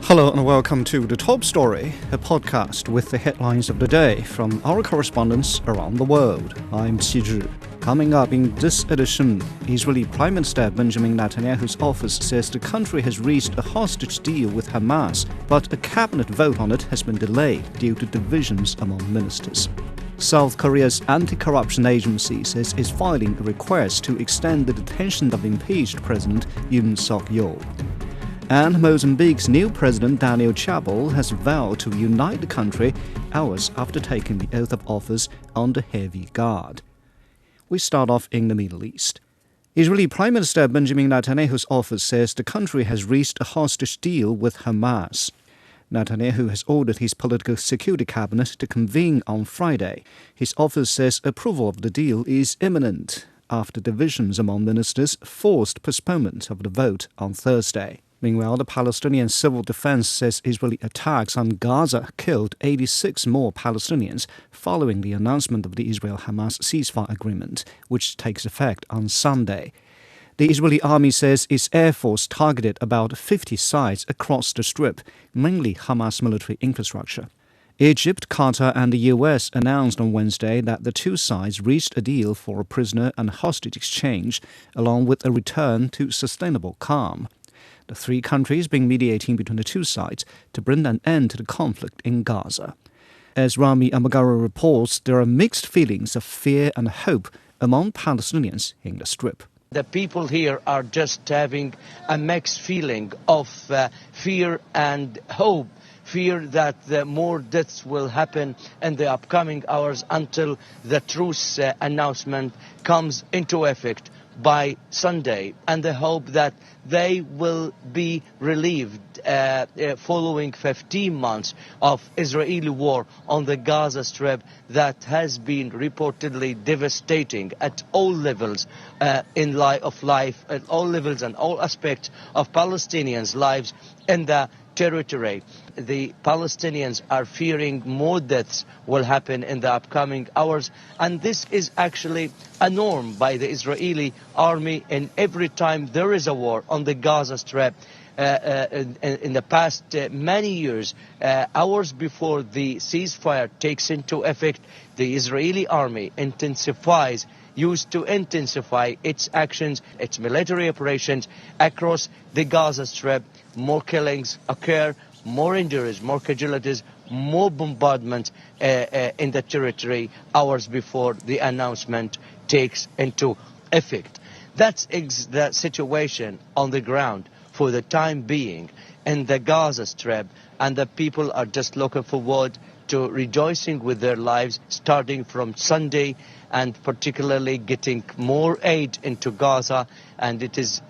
Hello and welcome to The Top Story, a podcast with the headlines of the day from our correspondents around the world. I'm Qizhi. Coming up in this edition, Israeli Prime Minister Benjamin Netanyahu's office says the country has reached a hostage deal with Hamas, but a cabinet vote on it has been delayed due to divisions among ministers. South Korea's anti-corruption agency says it's filing a request to extend the detention of impeached President Yoon Suk-yeol. And Mozambique's new president, Daniel Chapo, has vowed to unite the country hours after taking the oath of office under heavy guard. We start off in the Middle East. Israeli Prime Minister Benjamin Netanyahu's office says the country has reached a hostage deal with Hamas. Netanyahu has ordered his political security cabinet to convene on Friday. His office says approval of the deal is imminent after divisions among ministers forced postponement of the vote on Thursday. Meanwhile, the Palestinian Civil Defense says Israeli attacks on Gaza killed 86 more Palestinians following the announcement of the Israel-Hamas ceasefire agreement, which takes effect on Sunday. The Israeli army says its air force targeted about 50 sites across the Strip, mainly Hamas military infrastructure. Egypt, Qatar and the US announced on Wednesday that the two sides reached a deal for a prisoner and hostage exchange, along with a return to sustainable calm. The three countries been mediating between the two sides to bring an end to the conflict in Gaza. As Rami Amagara reports, there are mixed feelings of fear and hope among Palestinians in the Strip. The people here are just having a mixed feeling of fear and hope. Fear that more deaths will happen in the upcoming hours until the truce announcement comes into effect by Sunday, and the hope that they will be relieved following 15 months of Israeli war on the Gaza Strip that has been reportedly devastating at all levels of life, at all levels and all aspects of Palestinians' lives in the territory. The Palestinians are fearing more deaths will happen in the upcoming hours, and this is actually a norm by the Israeli army. And every time there is a war on the Gaza Strip in the past many years, hours before the ceasefire takes into effect, the Israeli army used to intensify its actions, its military operations across the Gaza Strip. More killings occur, more injuries, more casualties, more bombardment in the territory hours before the announcement takes into effect. That's the situation on the ground for the time being in the Gaza Strip, and the people are just looking forward to rejoicing with their lives starting from Sunday, and particularly getting more aid into Gaza. And it is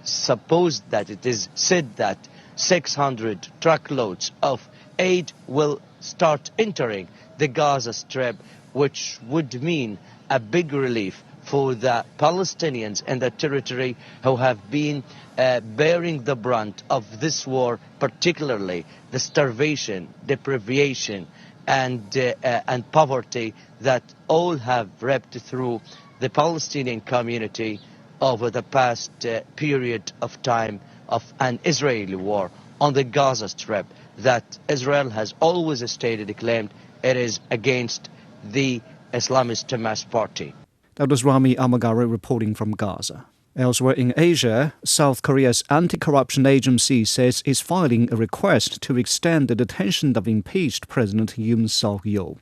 said that 600 truckloads of aid will start entering the Gaza Strip, which would mean a big relief for the Palestinians in the territory who have been bearing the brunt of this war, particularly the starvation, deprivation, and poverty that all have ripped through the Palestinian community over the past period of time of an Israeli war on the Gaza Strip that Israel has always stated, claimed it is against the Islamist Hamas party. That was Rami Amagara reporting from Gaza. Elsewhere in Asia, South Korea's anti-corruption agency says it's filing a request to extend the detention of impeached President Yoon Suk-yeol.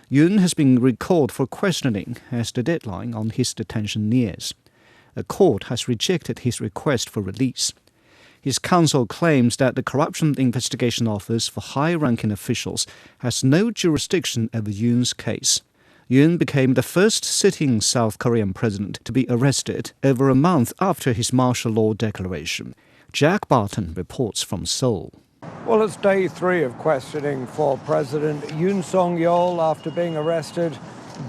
Yoon has been recalled for questioning as the deadline on his detention nears. A court has rejected his request for release. His counsel claims that the Corruption Investigation Office for high-ranking officials has no jurisdiction over Yoon's case. Yoon became the first sitting South Korean president to be arrested over a month after his martial law declaration. Jack Barton reports from Seoul. Well, it's day 3 of questioning for President Yoon Suk-yeol after being arrested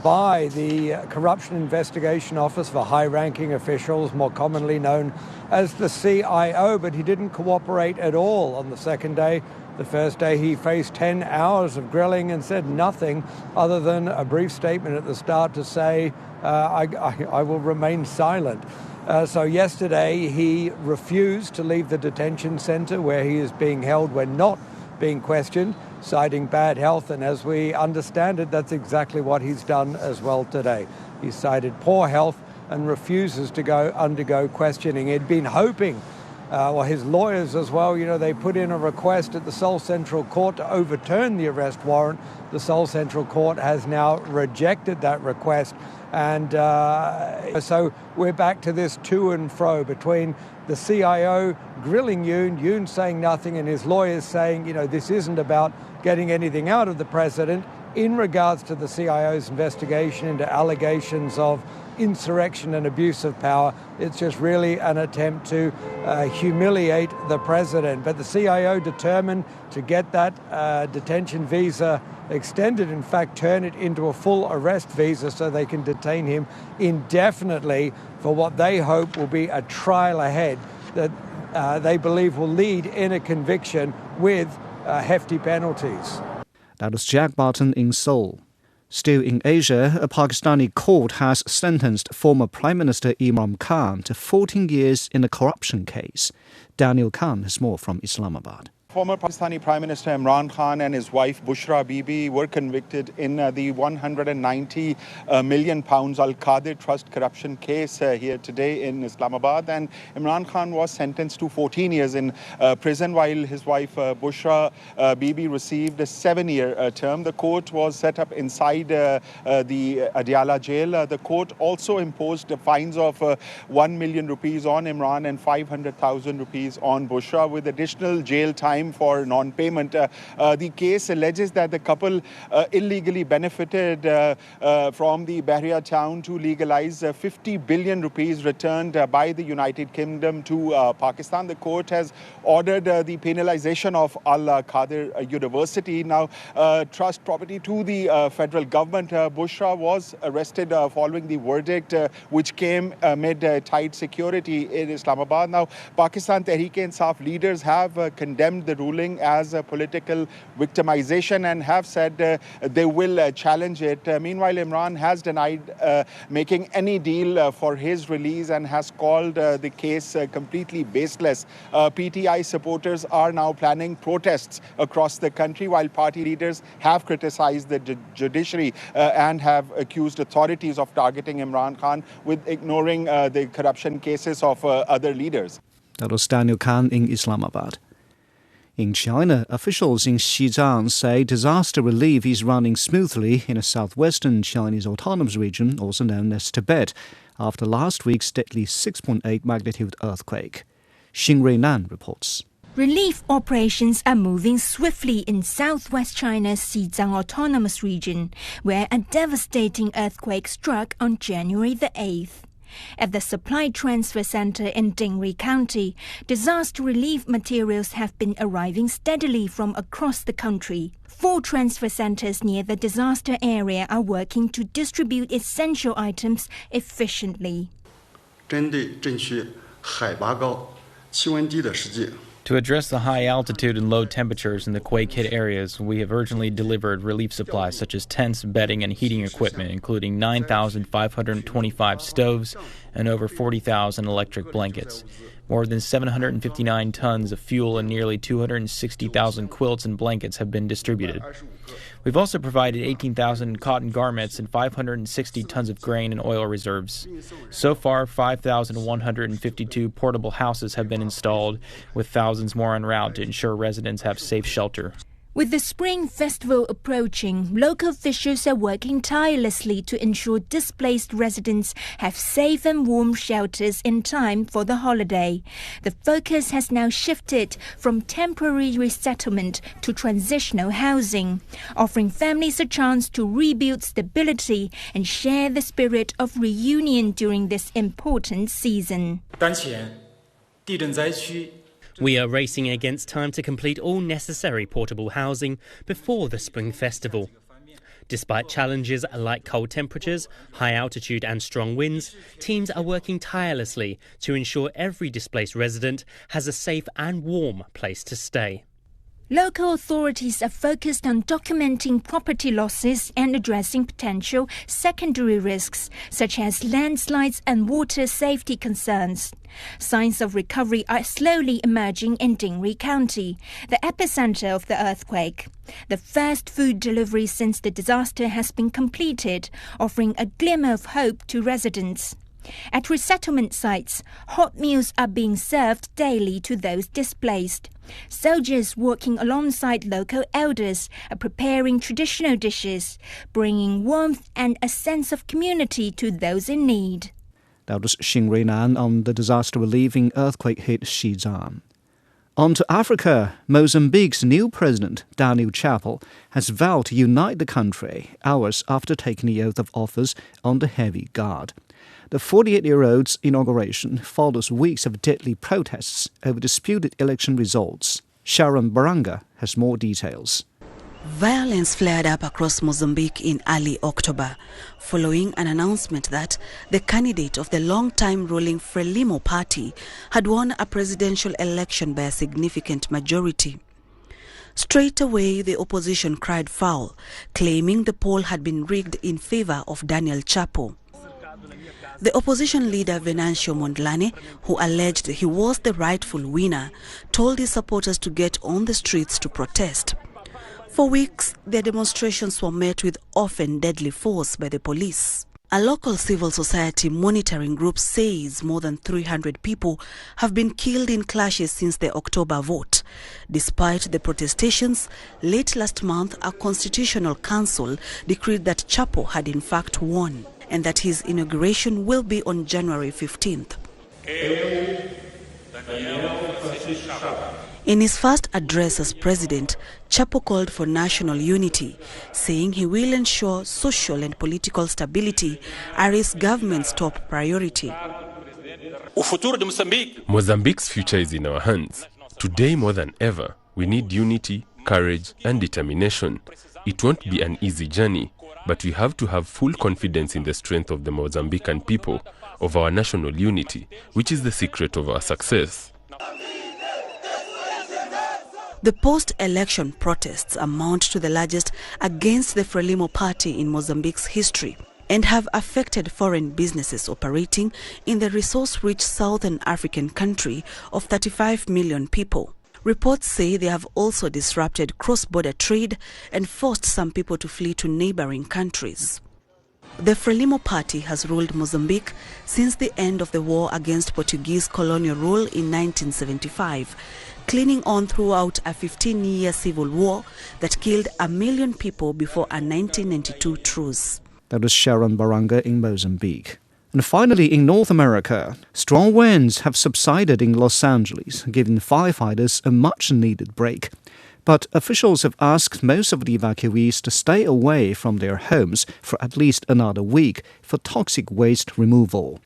by the Corruption Investigation Office for high-ranking officials, more commonly known as the CIO, but he didn't cooperate at all on the second day. The first day he faced 10 hours of grilling and said nothing other than a brief statement at the start to say, I will remain silent. So yesterday he refused to leave the detention center where he is being held when not being questioned, citing bad health. And as we understand it, that's exactly what he's done as well today. He cited poor health and refuses to undergo questioning. He'd been hoping, or his lawyers as well, they put in a request at the Seoul Central Court to overturn the arrest warrant. The Seoul Central Court has now rejected that request. And so we're back to this to and fro between the CIO grilling Yoon saying nothing, and his lawyers saying, this isn't about getting anything out of the president in regards to the CIO's investigation into allegations of insurrection and abuse of power. It's just really an attempt to humiliate the president. But the CIO determined to get that detention visa extended, in fact, turn it into a full arrest visa so they can detain him indefinitely for what they hope will be a trial ahead that they believe will lead in a conviction with hefty penalties. That was Jack Barton in Seoul. Still in Asia, a Pakistani court has sentenced former Prime Minister Imran Khan to 14 years in a corruption case. Daniel Khan has more from Islamabad. Former Pakistani Prime Minister Imran Khan and his wife Bushra Bibi were convicted in the £190 million Al-Qadir Trust corruption case here today in Islamabad. And Imran Khan was sentenced to 14 years in prison, while his wife Bushra Bibi received a 7-year term. The court was set up inside the Adiala jail. The court also imposed fines of 1 million rupees on Imran and 500,000 rupees on Bushra, with additional jail time for non-payment. The case alleges that the couple illegally benefited from the Bahria town to legalize 50 billion rupees returned by the United Kingdom to Pakistan. The court has ordered the penalization of Al-Qadir University, now trust property to the federal government. Bushra was arrested following the verdict, which came amid tight security in Islamabad. Now, Pakistan Tehreek-e-Insaf leaders have condemned the ruling as a political victimization and have said they will challenge it. Meanwhile, Imran has denied making any deal for his release and has called the case completely baseless. PTI supporters are now planning protests across the country, while party leaders have criticized the judiciary and have accused authorities of targeting Imran Khan with ignoring the corruption cases of other leaders. That was Daniel Khan in Islamabad. In China, officials in Xizang say disaster relief is running smoothly in a southwestern Chinese autonomous region, also known as Tibet, after last week's deadly 6.8 magnitude earthquake. Xin Ruinan reports. Relief operations are moving swiftly in southwest China's Xizang Autonomous Region, where a devastating earthquake struck on January the 8th. At the Supply Transfer Center in Dingri County, disaster relief materials have been arriving steadily from across the country. 4 transfer centers near the disaster area are working to distribute essential items efficiently. To address the high altitude and low temperatures in the quake-hit areas, we have urgently delivered relief supplies such as tents, bedding, and heating equipment, including 9,525 stoves and over 40,000 electric blankets. More than 759 tons of fuel and nearly 260,000 quilts and blankets have been distributed. We've also provided 18,000 cotton garments and 560 tons of grain and oil reserves. So far, 5,152 portable houses have been installed, with thousands more en route to ensure residents have safe shelter. With the Spring Festival approaching, local officials are working tirelessly to ensure displaced residents have safe and warm shelters in time for the holiday. The focus has now shifted from temporary resettlement to transitional housing, offering families a chance to rebuild stability and share the spirit of reunion during this important season. We are racing against time to complete all necessary portable housing before the Spring Festival. Despite challenges like cold temperatures, high altitude and strong winds, teams are working tirelessly to ensure every displaced resident has a safe and warm place to stay. Local authorities are focused on documenting property losses and addressing potential secondary risks, such as landslides and water safety concerns. Signs of recovery are slowly emerging in Dingri County, the epicenter of the earthquake. The first food delivery since the disaster has been completed, offering a glimmer of hope to residents. At resettlement sites, hot meals are being served daily to those displaced. Soldiers working alongside local elders are preparing traditional dishes, bringing warmth and a sense of community to those in need. That was Xing Ruinan on the disaster relieving earthquake-hit Xizang. On to Africa, Mozambique's new president, Daniel Chapo, has vowed to unite the country hours after taking the oath of office under heavy guard. The 48-year-old's inauguration follows weeks of deadly protests over disputed election results. Sharon Baranga has more details. Violence flared up across Mozambique in early October, following an announcement that the candidate of the long-time ruling Frelimo party had won a presidential election by a significant majority. Straight away, the opposition cried foul, claiming the poll had been rigged in favor of Daniel Chapo. The opposition leader Venancio Mondlane, who alleged he was the rightful winner, told his supporters to get on the streets to protest. For weeks, their demonstrations were met with often deadly force by the police. A local civil society monitoring group says more than 300 people have been killed in clashes since the October vote. Despite the protestations, late last month, a constitutional council decreed that Chapo had in fact won, and that his inauguration will be on January 15th. In his first address as president, Chapo called for national unity, saying he will ensure social and political stability are his government's top priority. Mozambique's future is in our hands. Today more than ever, we need unity, courage and determination. It won't be an easy journey, but we have to have full confidence in the strength of the Mozambican people, of our national unity, which is the secret of our success. The post-election protests amount to the largest against the Frelimo party in Mozambique's history and have affected foreign businesses operating in the resource-rich southern African country of 35 million people. Reports say they have also disrupted cross-border trade and forced some people to flee to neighboring countries. The Frelimo party has ruled Mozambique since the end of the war against Portuguese colonial rule in 1975, clinging on throughout a 15-year civil war that killed 1 million people before a 1992 truce. That was Sharon Baranga in Mozambique. And finally, in North America, strong winds have subsided in Los Angeles, giving firefighters a much-needed break. But officials have asked most of the evacuees to stay away from their homes for at least another week for toxic waste removal.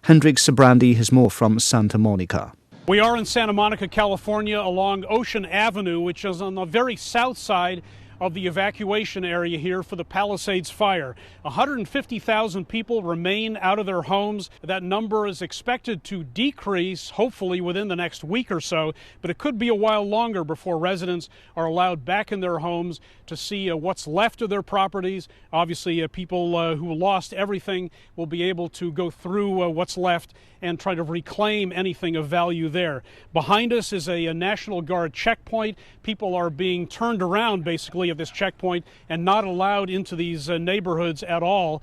Hendrik Sabrandi has more from Santa Monica. We are in Santa Monica, California, along Ocean Avenue, which is on the very south side of the evacuation area here for the Palisades fire. 150,000 people remain out of their homes. That number is expected to decrease, hopefully within the next week or so, but it could be a while longer before residents are allowed back in their homes to see what's left of their properties. Obviously, people who lost everything will be able to go through what's left and try to reclaim anything of value there. Behind us is a National Guard checkpoint. People are being turned around basically at this checkpoint and not allowed into these neighborhoods at all.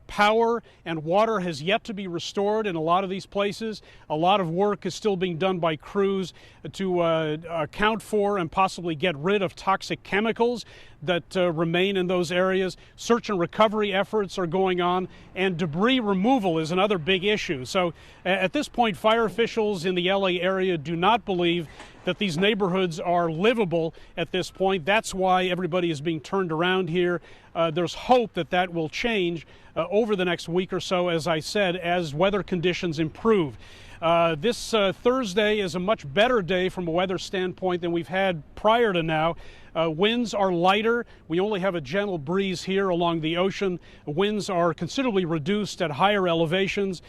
Power and water has yet to be restored in a lot of these places. A lot of work is still being done by crews to account for and possibly get rid of toxic chemicals that remain in those areas. Search and recovery efforts are going on, and debris removal is another big issue. So at this point, fire officials in the LA area do not believe that these neighborhoods are livable at this point. That's why everybody is being turned around here. There's hope that that will change over the next week or so, as I said, as weather conditions improve. This Thursday is a much better day from a weather standpoint than we've had prior to now. Winds are lighter. We only have a gentle breeze here along the ocean. Winds are considerably reduced at higher elevations.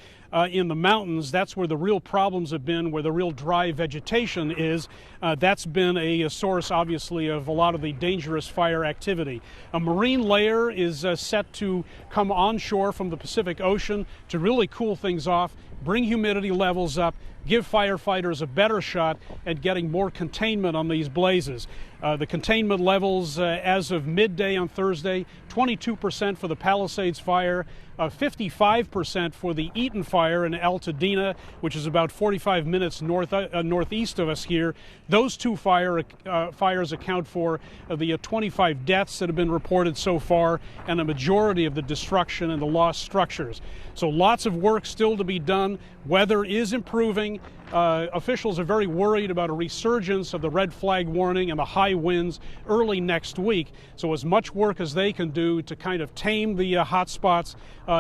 In the mountains, that's where the real problems have been, where the real dry vegetation is. That's been a source, obviously, of a lot of the dangerous fire activity. A marine layer is set to come onshore from the Pacific Ocean to really cool things off, bring humidity levels up, give firefighters a better shot at getting more containment on these blazes. The containment levels as of midday on Thursday, 22% for the Palisades fire, 55% for the Eaton fire in Altadena, which is about 45 minutes northeast of us here. Those two fires account for the 25 deaths that have been reported so far and a majority of the destruction and the lost structures. So lots of work still to be done. Weather is improving. Officials are very worried about a resurgence of the red flag warning and the high winds early next week. So as much work as they can do to kind of tame the hot spots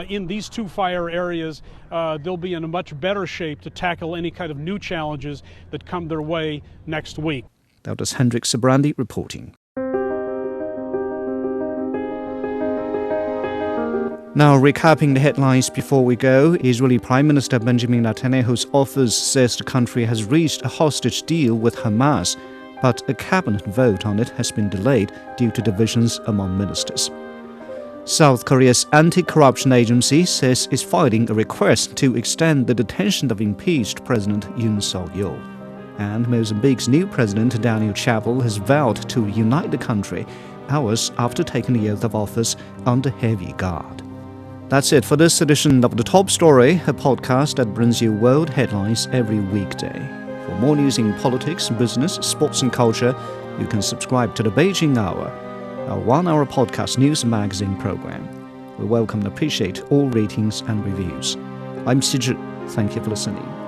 in these two fire areas, they'll be in a much better shape to tackle any kind of new challenges that come their way next week. That was Hendrik Sabrandi reporting. Now, recapping the headlines before we go, Israeli Prime Minister Benjamin Netanyahu's office says the country has reached a hostage deal with Hamas, but a cabinet vote on it has been delayed due to divisions among ministers. South Korea's anti-corruption agency says it's filing a request to extend the detention of impeached President Yoon Suk-yeol. And Mozambique's new president, Daniel Chappell, has vowed to reunite the country hours after taking the oath of office under heavy guard. That's it for this edition of The Top Story, a podcast that brings you world headlines every weekday. For more news in politics, business, sports and culture, you can subscribe to the Beijing Hour, our one-hour podcast news magazine program. We welcome and appreciate all ratings and reviews. I'm Xi Zhi. Thank you for listening.